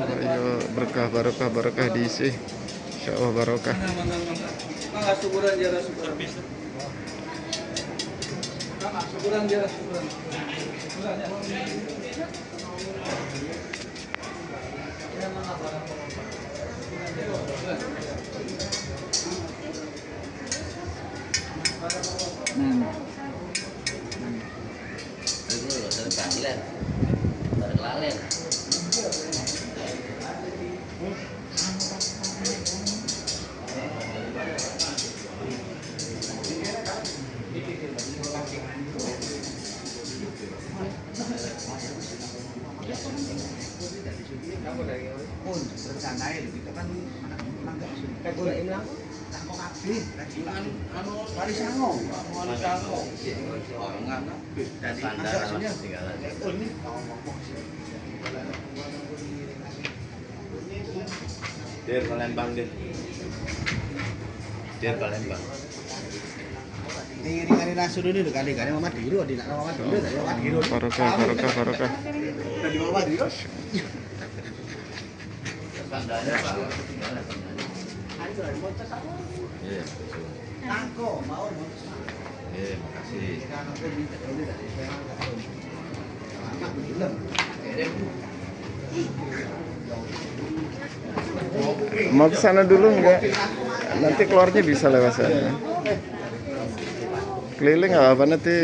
Ayo berkah barokah barokah diisi. Insya Allah barokah. Mangga syukuran jara syukuran. Syukuran jara syukuran. Dir Palembang dir. Dir Palembang. Ini nasu dulu kali-kali Mama Diru di Mama Diru dari Mama Diru. Barokah barokah barokah. Dari Mama Diru. Iya. Tangko mau. Iya, makasih. Mau ke sana dulu enggak? Nanti keluarnya bisa lewat sana. Keliling nggak apa nanti.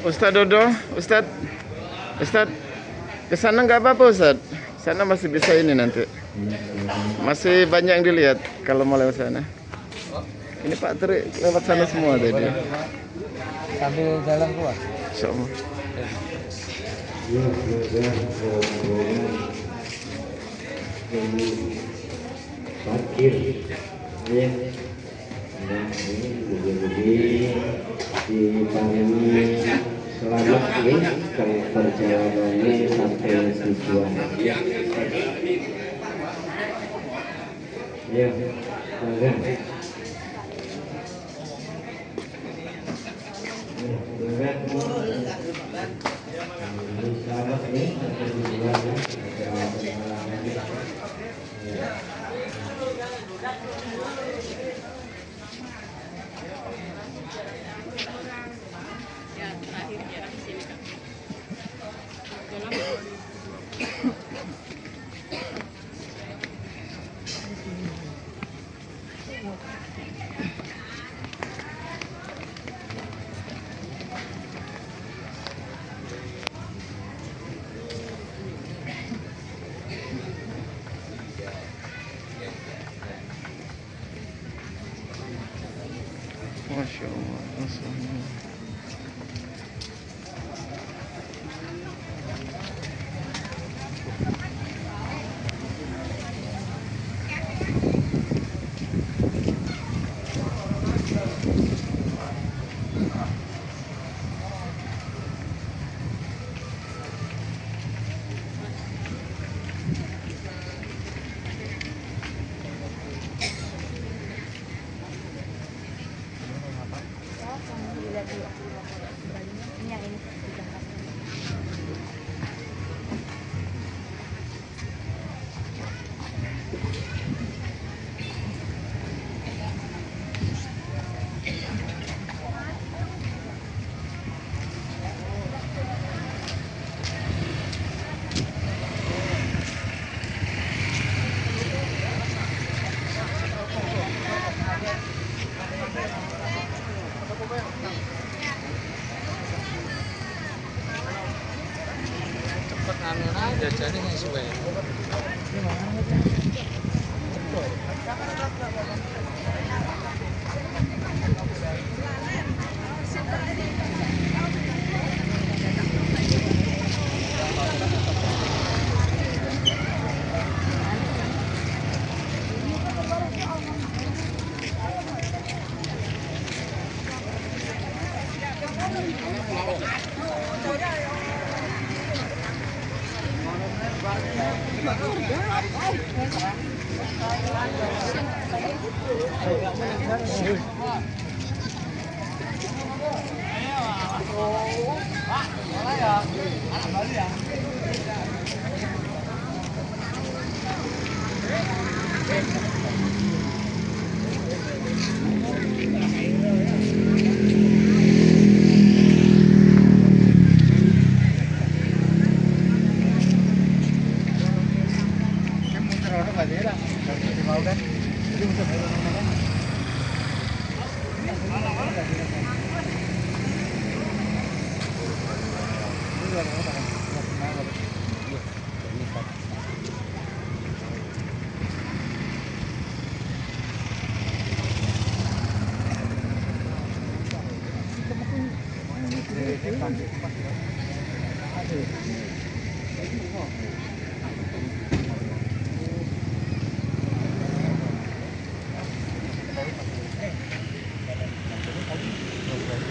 Ustadz Dodo, Ustadz, ke sana nggak apa-apa Ustadz. Sana masih bisa ini nanti. Masih banyak yang dilihat kalau mau lewat sana. Ini Pak Tri lewat sana semua tadi. Sambil jalan keluar. Insyaallah. Parkir ya. Nah, ini lebih diparingi selamat ya ke perjalanannya sampai tujuan. Ya, mangga. Selamat ya sampai tujuan ya. Masya Allah. Masya Allah. Ini yang ini Cepet anu aja jadi sesuai.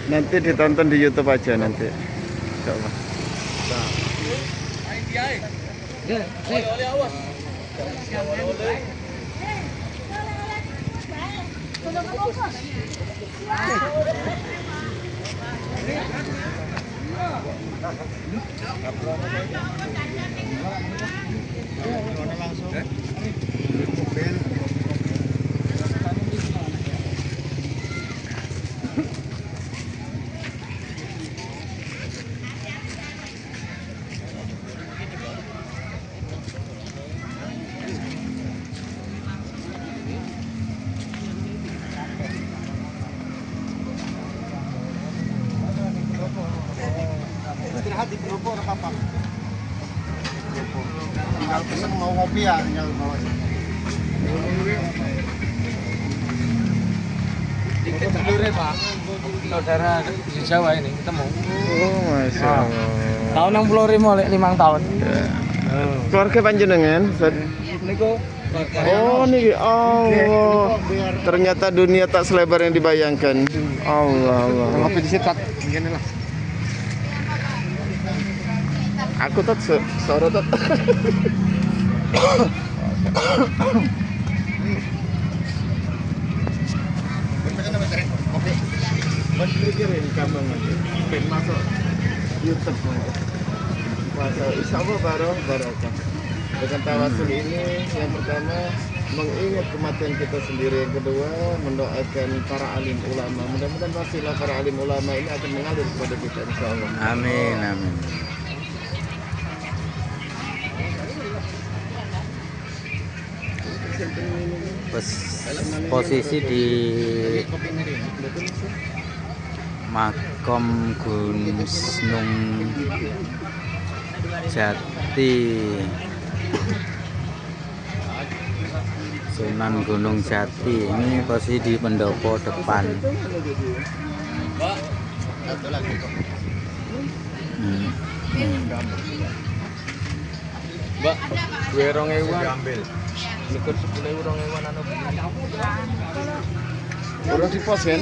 Nanti ditonton di YouTube aja nanti. Insyaallah. Istirahat di Pendopo atau apa? Tinggal pesen mau ngopi ya, tinggal bawa. Dikit sendiri Pak, saudara di Jawa ini ketemu. Oh, Masya Allah. Tahun 65, 5 tahun. Ya. Keluarga panjenengan, Ustaz? Niku. Oh, nih Allah. Ternyata dunia tak selebar yang dibayangkan. Allah, Allah. Ngopi di situ, begini lah. Aku tuh suara tuh. Pikirin kamu nanti, pengen masuk YouTube nanti. Masuk, insya Allah barokah. Dengan tawasul ini, yang pertama mengingat kematian kita sendiri, yang kedua mendoakan para alim ulama. Mudah-mudahan wasilah para alim ulama ini akan mengalir kepada kita, insya Allah. Amin, amin. Posisi di Makam Gunung Jati, Sunan Gunung Jati. Ini posisi di pendopo depan. Mbak, gue 2.000 Likur 10.000 anu. Urus di pos kan?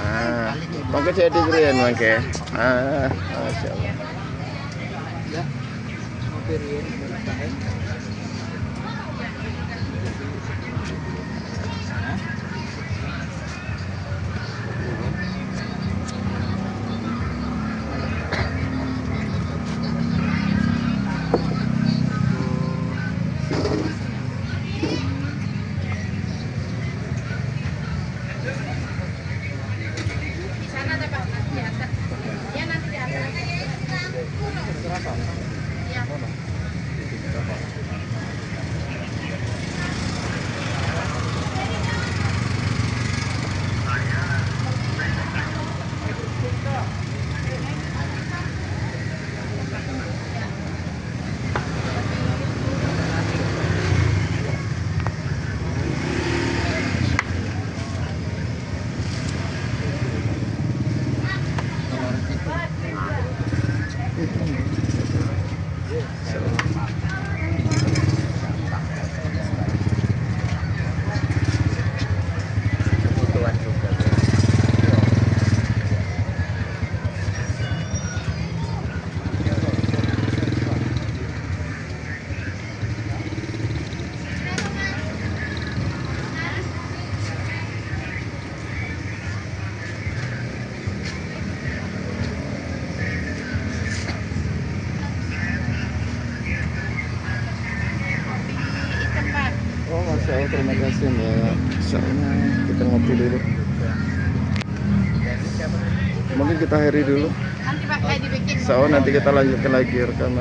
Ah, mangke jadi keren mangke. Ah, masyaallah. Ya. Ngopi riyen. sini ya. Soalnya kita ngopi dulu. Mungkin kita akhiri dulu. Nanti pakai dibikin. So nanti kita lanjutkan lagi rekaman.